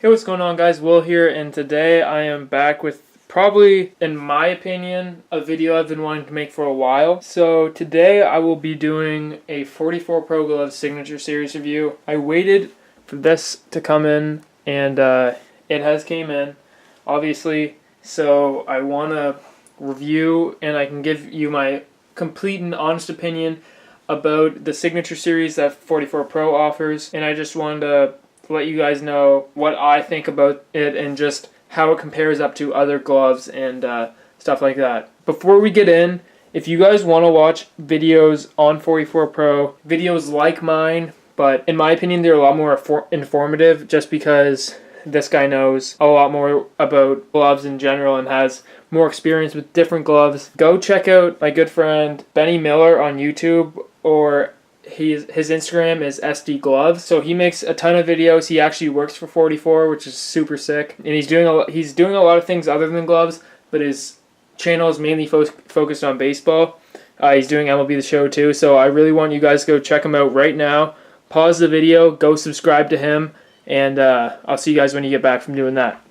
Hey, what's going on, guys? Will here, and today I am back with probably, in my opinion, a video I've been wanting to make for a while. So today I will be doing a 44 Pro Gloves Signature Series review. I waited for this to come in, and it has came in, obviously. So I want to review, and I can give you my complete and honest opinion about the Signature Series that 44 Pro offers, and I just wanted to let you guys know what I think about it and just how it compares up to other gloves and stuff like that. Before we get in, if you guys want to watch videos on 44 Pro, videos like mine, but in my opinion they're a lot more informative just because this guy knows a lot more about gloves in general and has more experience with different gloves, go check out my good friend Benny Miller on YouTube, or his Instagram is SD Gloves. So he makes a ton of videos. He actually works for 44, which is super sick. And he's doing a lot of things other than gloves, but his channel is mainly focused on baseball. He's doing MLB The Show too. So I really want you guys to go check him out right now. Pause the video, go subscribe to him, and I'll see you guys when you get back from doing that.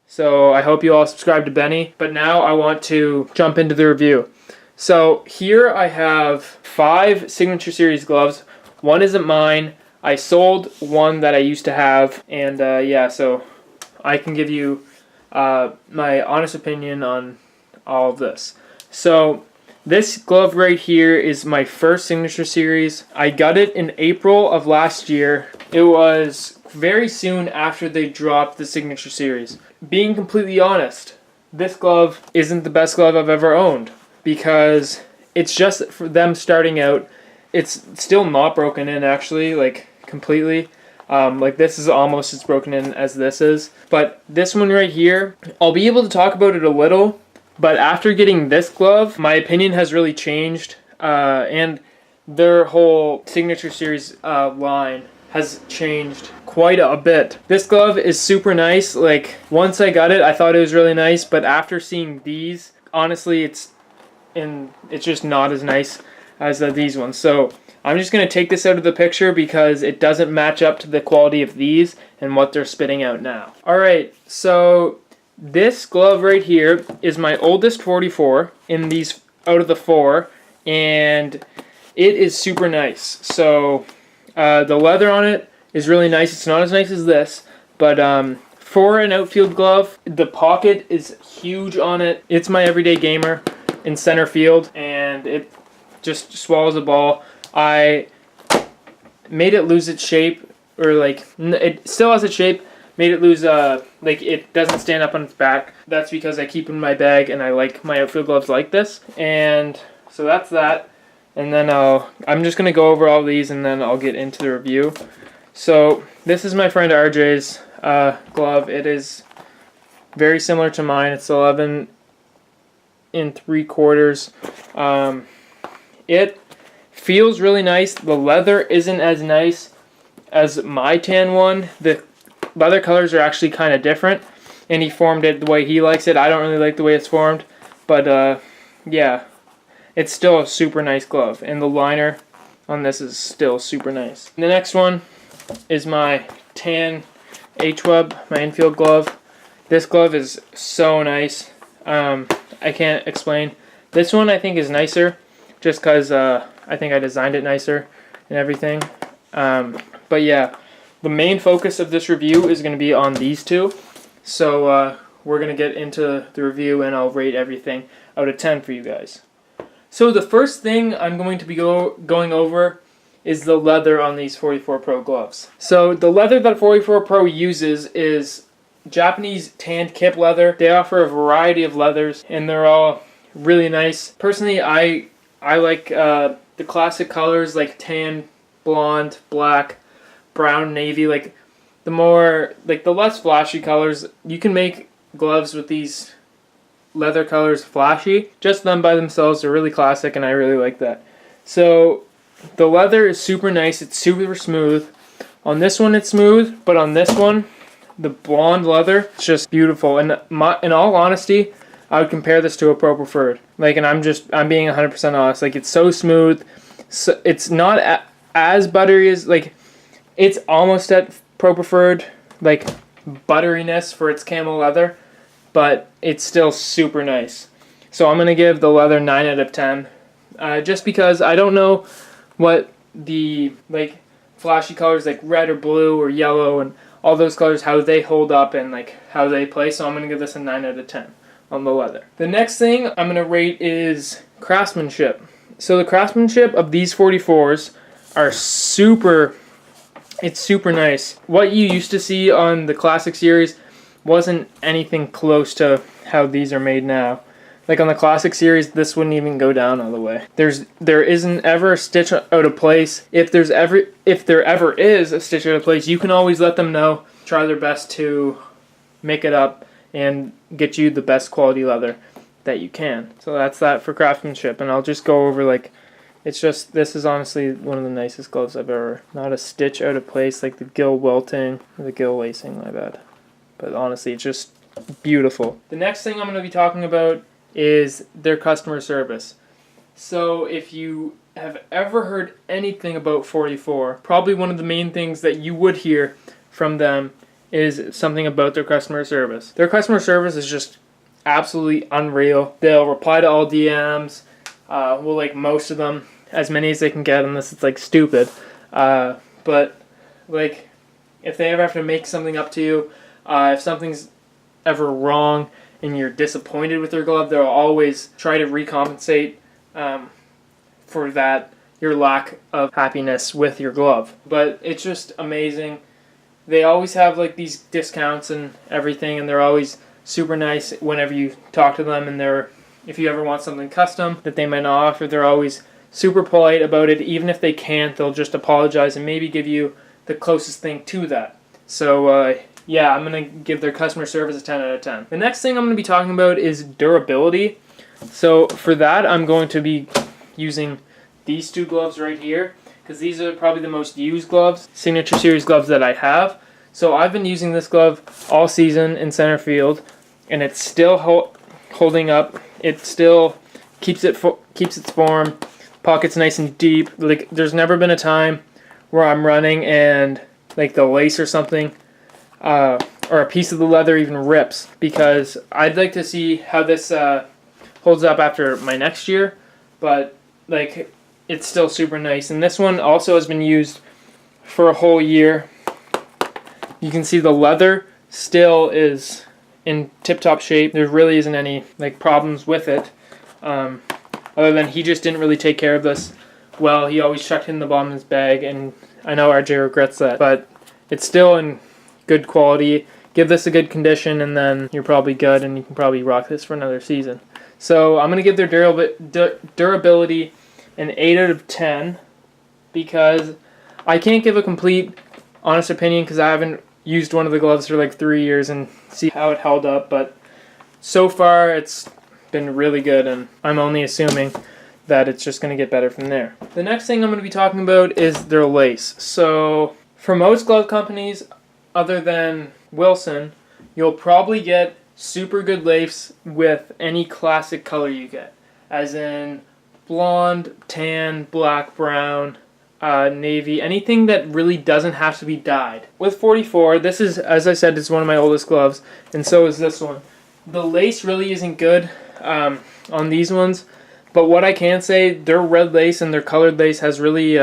So I hope you all subscribe to Benny. But now I want to jump into the review. So here I have 5 Signature Series gloves. One isn't mine. I sold one that I used to have, and yeah, so I can give you my honest opinion on all of this. So this glove right here is my first Signature Series. I got it in April of last year. It was very soon after they dropped the Signature Series. Being completely honest, this glove isn't the best glove I've ever owned, because it's just for them starting out. It's still not broken in, actually, like completely. Like this is almost as broken in as this is. But this one right here, I'll be able to talk about it a little, but after getting this glove, my opinion has really changed, and their whole Signature Series line has changed quite a bit. This glove is super nice. Like, once I got it, I thought it was really nice, but after seeing these, honestly, it's just not as nice as these ones. So I'm just going to take this out of the picture because it doesn't match up to the quality of these and what they're spitting out now. Alright, so this glove right here is my oldest 44 in these out of the 4, and it is super nice. So the leather on it is really nice. It's not as nice as this, but for an outfield glove, the pocket is huge on it. It's my everyday gamer in center field, and it just swallows the ball. I made it lose its shape, or like it still has its shape. Made it lose like it doesn't stand up on its back. That's because I keep it in my bag and I like my outfield gloves like this. And so that's that. And then I'm just gonna go over all these and then I'll get into the review. So this is my friend RJ's glove. It is very similar to mine. It's 11 3/4. It feels really nice. The leather isn't as nice as my tan one. The leather colors are actually kind of different, and he formed it the way he likes it. I don't really like the way it's formed, but yeah, it's still a super nice glove, and the liner on this is still super nice. The next one is my tan H-Web, my infield glove. This glove is so nice. I can't explain. This one I think is nicer, just because I think I designed it nicer and everything. But yeah, the main focus of this review is going to be on these two. So we're going to get into the review, and I'll rate everything out of 10 for you guys. So the first thing I'm going to be going over is the leather on these 44 Pro gloves. So the leather that 44 Pro uses is Japanese tanned kip leather. They offer a variety of leathers, and they're all really nice. Personally, I like the classic colors like tan, blonde, black, brown, navy. Like the less flashy colors. You can make gloves with these leather colors flashy. Just them by themselves, they're really classic, and I really like that. So the leather is super nice. It's super smooth. On this one it's smooth, but on this one, the blonde leather, it's just beautiful. And in all honesty, I would compare this to a Pro Preferred. Like, and I'm being 100% honest. Like, it's so smooth. So it's not as buttery as, like, It's almost at Pro Preferred, like butteriness for its camel leather, but it's still super nice. So I'm going to give the leather 9 out of 10. Just because I don't know what the like flashy colors like red or blue or yellow and all those colors, how they hold up and like how they play. So I'm going to give this a 9 out of 10 on the leather. The next thing I'm going to rate is craftsmanship. So the craftsmanship of these 44s are super nice. What you used to see on the Classic series wasn't anything close to how these are made now. Like on the Classic series, this wouldn't even go down all the way. There isn't ever a stitch out of place. If there ever is a stitch out of place, you can always let them know. Try their best to make it up and get you the best quality leather that you can. So that's that for craftsmanship. And I'll just go over like, this is honestly one of the nicest gloves I've ever. Not a stitch out of place like the gill welting or the gill lacing, my bad. But honestly, it's just beautiful. The next thing I'm going to be talking about is their customer service. So if you have ever heard anything about 44, probably one of the main things that you would hear from them is something about their customer service. Their customer service is just absolutely unreal. They'll reply to all DMs, well, like most of them, as many as they can get, unless it's like stupid. But like if they ever have to make something up to you, if something's ever wrong and you're disappointed with their glove, they'll always try to recompensate for that, your lack of happiness with your glove. But it's just amazing. They always have like these discounts and everything, and they're always super nice whenever you talk to them. And if you ever want something custom that they might not offer, they're always super polite about it. Even if they can't, they'll just apologize and maybe give you the closest thing to that. So yeah, I'm going to give their customer service a 10 out of 10. The next thing I'm going to be talking about is durability. So for that, I'm going to be using these two gloves right here, because these are probably the most used gloves, Signature Series gloves that I have. So I've been using this glove all season in center field, and it's still holding up. It still keeps its form. Pocket's nice and deep. Like there's never been a time where I'm running and like the lace or something or a piece of the leather even rips, because I'd like to see how this holds up after my next year, but like it's still super nice. And this one also has been used for a whole year. You can see the leather still is in tip-top shape. There really isn't any like problems with it, other than he just didn't really take care of this well. He always chucked it in the bottom of his bag, and I know RJ regrets that, but it's still in good quality. Give this a good condition, and then you're probably good, and you can probably rock this for another season. So I'm going to give their durability an 8 out of 10, because I can't give a complete honest opinion because I haven't used one of the gloves for like 3 years and see how it held up, but so far it's been really good, and I'm only assuming that it's just going to get better from there. The next thing I'm going to be talking about is their lace. So for most glove companies other than Wilson, you'll probably get super good lace with any classic color you get, as in blonde, tan, black, brown, navy, anything that really doesn't have to be dyed. With 44, this is, as I said, it's one of my oldest gloves, and so is this one. The lace really isn't good on these ones, but what I can say, their red lace and their colored lace has really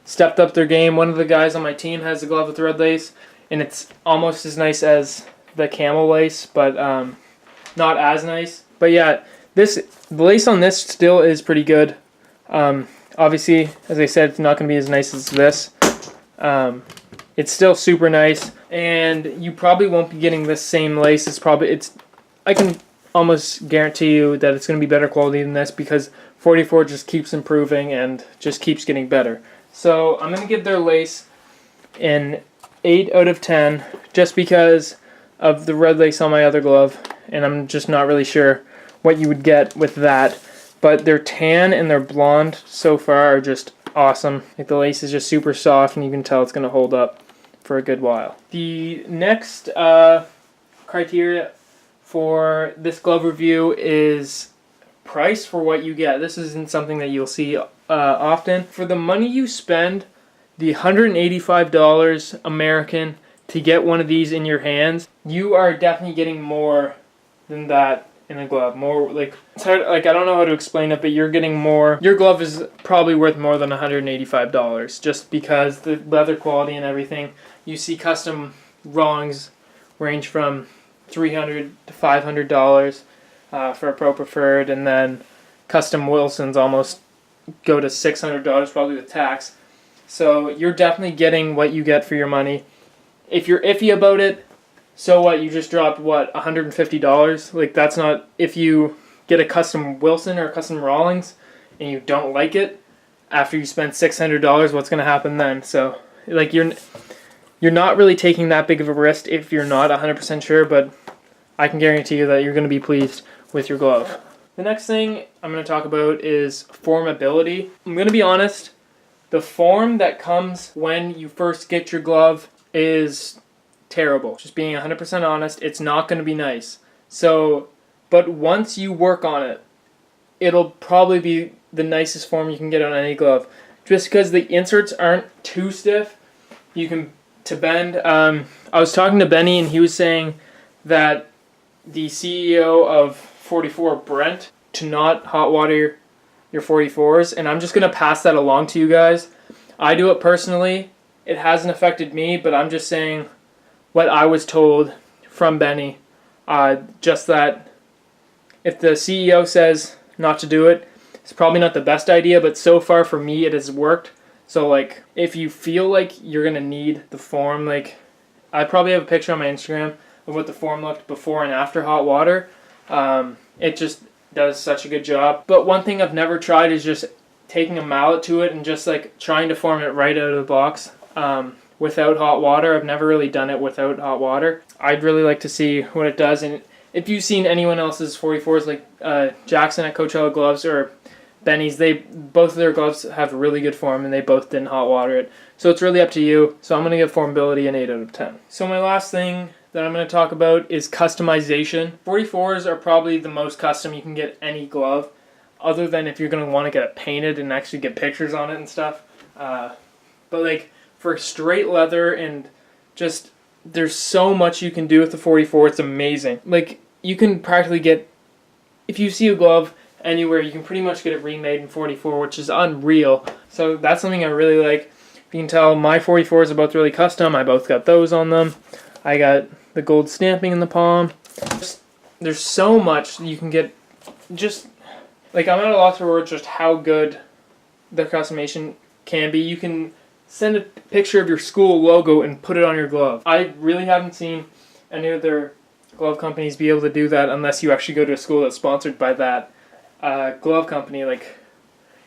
stepped up their game. One of the guys on my team has a glove with red lace, and it's almost as nice as the camel lace, but not as nice. But yeah, the lace on this still is pretty good. Obviously, as I said, it's not going to be as nice as this. It's still super nice, and you probably won't be getting this same lace. I can almost guarantee you that it's going to be better quality than this, because 44 just keeps improving and just keeps getting better. So I'm going to give their lace an 8 out of 10 just because of the red lace on my other glove, and I'm just not really sure what you would get with that. But their tan and their blonde so far are just awesome. Like the lace is just super soft, and you can tell it's going to hold up for a good while. The next criteria for this glove review is price for what you get. This isn't something that you'll see often. For the money you spend, the $185 American to get one of these in your hands, you are definitely getting more than that in a glove. More like, it's hard, like, I don't know how to explain it, but you're getting more. Your glove is probably worth more than $185 just because the leather quality and everything. You see custom Rawlings range from $300 to $500 for a Pro Preferred, and then custom Wilsons almost go to $600 probably with tax. So you're definitely getting what you get for your money. If you're iffy about it, so what? You just dropped what, $150? Like, that's not. If you get a custom Wilson or a custom Rawlings and you don't like it after you spend $600, what's gonna happen then? So like, you're not really taking that big of a risk if you're not 100% sure, but I can guarantee you that you're gonna be pleased with your glove. The next thing I'm gonna talk about is formability. I'm gonna be honest. The form that comes when you first get your glove is terrible. Just being 100% honest, it's not going to be nice. So, but once you work on it, it'll probably be the nicest form you can get on any glove. Just because the inserts aren't too stiff, you can to bend. I was talking to Benny and he was saying that the CEO of 44, Brent, to not hot water your 44s, and I'm just going to pass that along to you guys. I do it personally. It hasn't affected me, but I'm just saying what I was told from Benny. Just that if the CEO says not to do it, it's probably not the best idea, but so far for me it has worked. So like, if you feel like you're going to need the form, like, I probably have a picture on my Instagram of what the form looked before and after hot water. It just does such a good job. But one thing I've never tried is just taking a mallet to it and just like trying to form it right out of the box without hot water. I've never really done it without hot water. I'd really like to see what it does. And if you've seen anyone else's 44s, like Jackson at Coachella Gloves or Benny's, both of their gloves have really good form and they both didn't hot water it. So it's really up to you. So I'm going to give formability an 8 out of 10. So my last thing that I'm going to talk about is customization. 44s are probably the most custom you can get any glove, other than if you're going to want to get it painted and actually get pictures on it and stuff. But like, for straight leather and just, there's so much you can do with the 44. It's amazing. Like, you can practically get, if you see a glove anywhere, you can pretty much get it remade in 44, which is unreal. So that's something I really like. You can tell my 44s are both really custom. I both got those on them. I got the gold stamping in the palm. There's so much you can get. Just like, I'm at a loss for words just how good the customization can be. You can send a picture of your school logo and put it on your glove. I really haven't seen any other glove companies be able to do that unless you actually go to a school that's sponsored by that glove company. Like,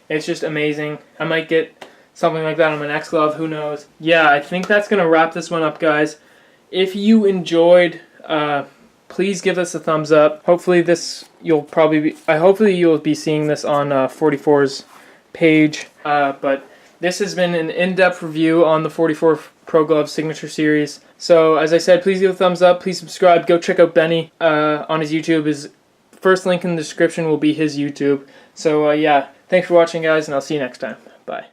it's just amazing. I might get something like that on my next glove. Who knows? Yeah, I think that's gonna wrap this one up, guys. If you enjoyed, please give us a thumbs up. Hopefully hopefully you'll be seeing this on 44's page. But this has been an in-depth review on the 44 Pro Glove Signature Series. So as I said, please give a thumbs up. Please subscribe. Go check out Benny on his YouTube. His first link in the description will be his YouTube. So yeah, thanks for watching, guys, and I'll see you next time. Bye.